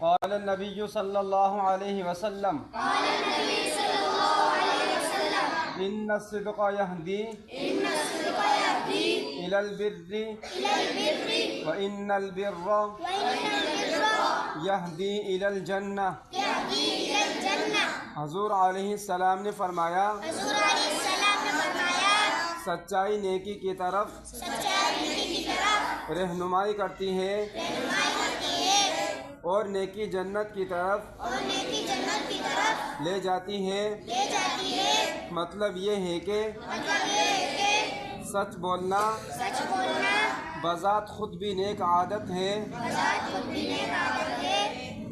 قال النبي صلى الله عليه وسلم إن الصدق يهدي إلى البر وإن البر يهدي إلى الجنة. حضور علیہ السلام نے فرمایا سچائی نیکی کی طرف رہنمائی کرتی ہے اور نیکی جنت کی طرف لے جاتی ہے. مطلب یہ ہے کہ سچ بولنا بذات خود بھی نیک عادت ہے.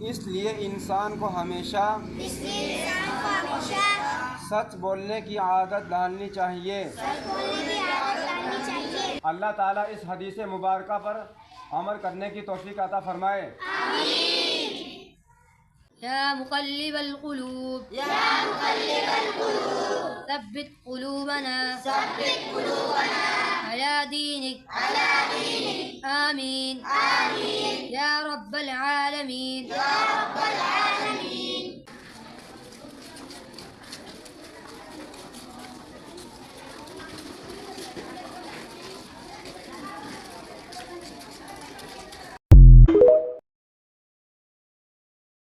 اس لیے انسان کو ہمیشہ سچ بولنے کی عادت ڈالنی چاہیے. اللہ تعالیٰ اس حدیث مبارکہ پر عمل کرنے کی توفیق عطا فرمائے. يا مقلب القلوب ثبت قلوبنا على دينك آمين يا رب العالمين.